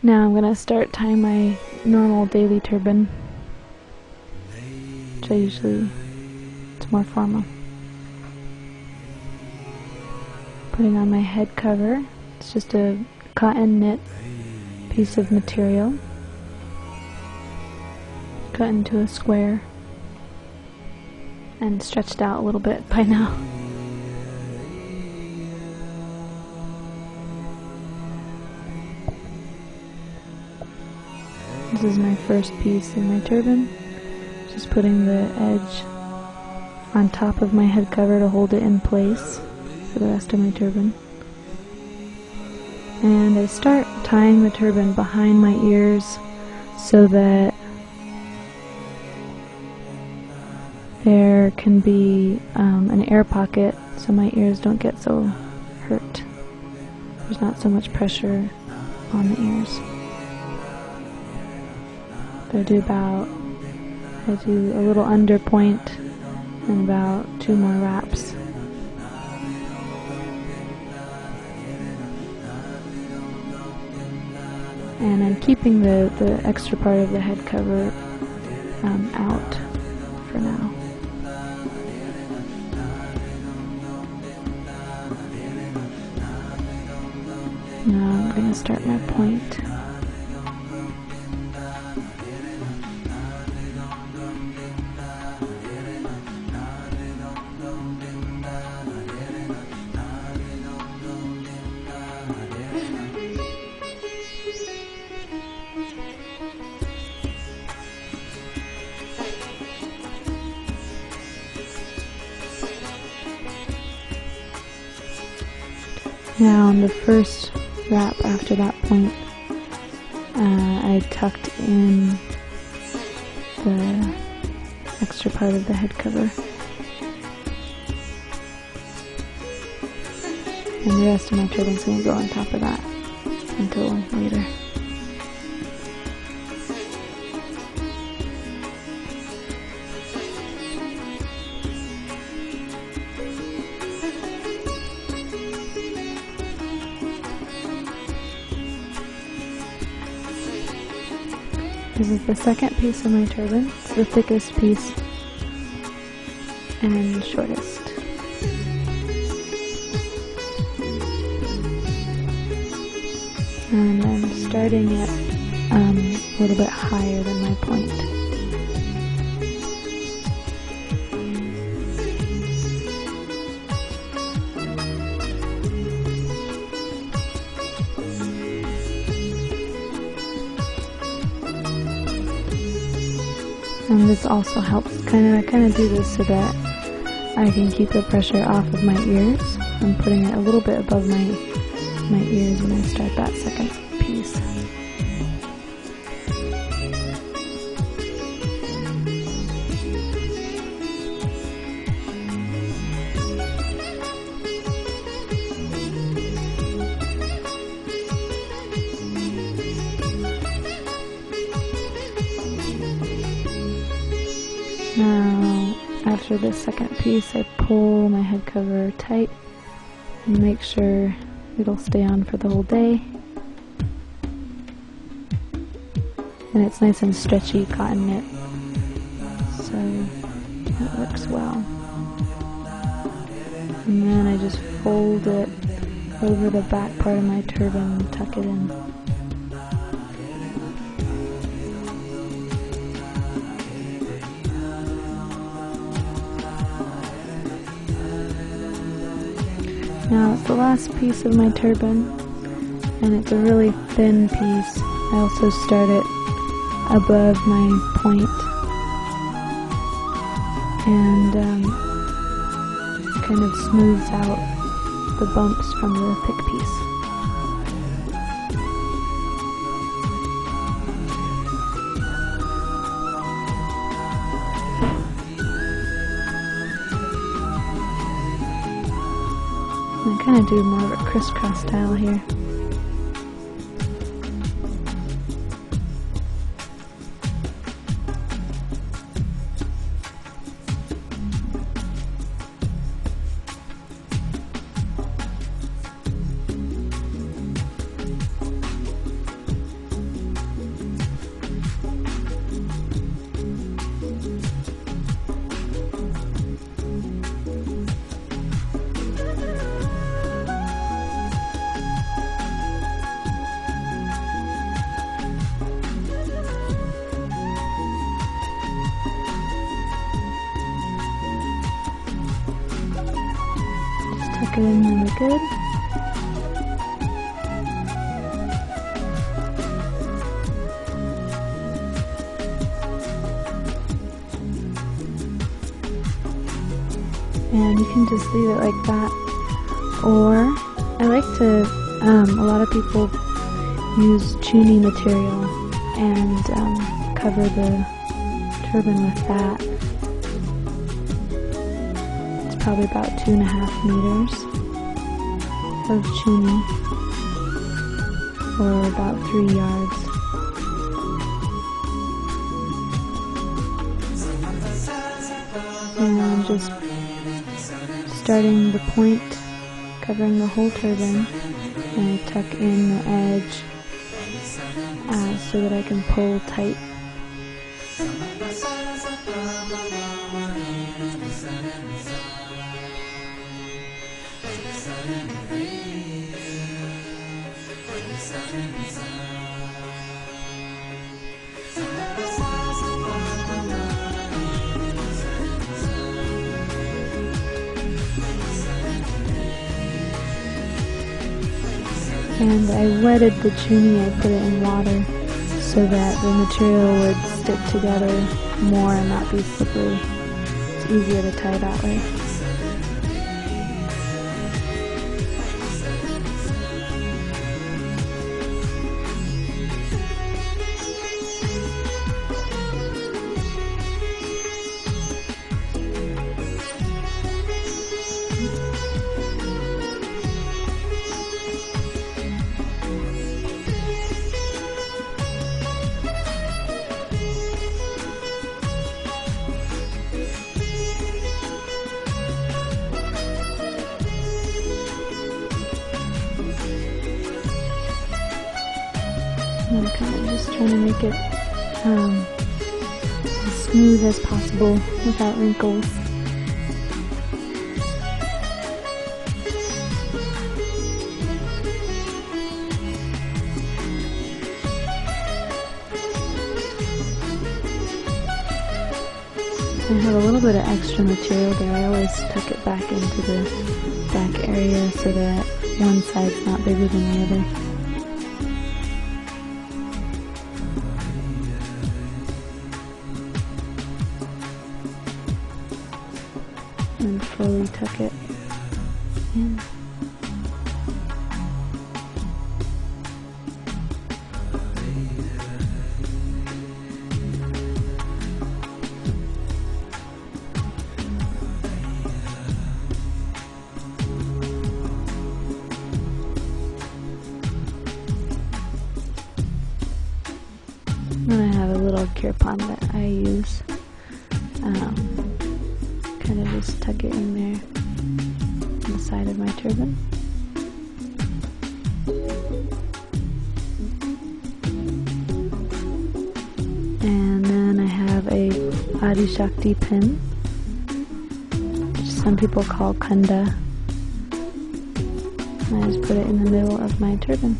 Now I'm going to start tying my normal daily turban, which I usually, it's more formal. Putting on my head cover. It's just a cotton knit piece of material cut into a square and stretched out a little bit by now. This is my first piece in my turban. Just putting the edge on top of my head cover to hold it in place for the rest of my turban. And I start tying the turban behind my ears so that there can be an air pocket so my ears don't get so hurt. There's not so much pressure on the ears. So I do a little under point and about 2 more wraps. And I'm keeping the extra part of the head cover out for now. Now I'm going to start my point. Now on the first wrap after that point, I tucked in the extra part of the head cover. And the rest of my turban's going to go on top of that until later. This is the second piece of my turban. It's the thickest piece and shortest. And I'm starting it a little bit higher than my point. And this also helps, I kind of do this so that I can keep the pressure off of my ears. I'm putting it a little bit above my ears when I start that second piece. Now, after the second piece, I pull my head cover tight and make sure it'll stay on for the whole day. And it's nice and stretchy cotton knit, so it works well. And then I just fold it over the back part of my turban and tuck it in. Now it's the last piece of my turban, and it's a really thin piece. I also start it above my point, and kind of smooths out the bumps from the thick piece. I kind of do more of a crisscross style here. looking really good. And you can just leave it like that. Or I like to, a lot of people use chuni material and cover the turban with that. It's probably about 2.5 meters of chuni, or about 3 yards. And just starting the point, covering the whole turban, and I tuck in the edge so that I can pull tight. And I wetted the chuni, I put it in water so that the material would stick together more and not be slippery. It's easier to tie that way. I'm kind of just trying to make it as smooth as possible without wrinkles. I have a little bit of extra material there. I always tuck it back into the back area so that one side's not bigger than the other. And fully tuck it in. And I have a little kirpan that I use. Kind of just tuck it in there on the side of my turban. And then I have a Adi Shakti pin, which some people call khanda. And I just put it in the middle of my turban.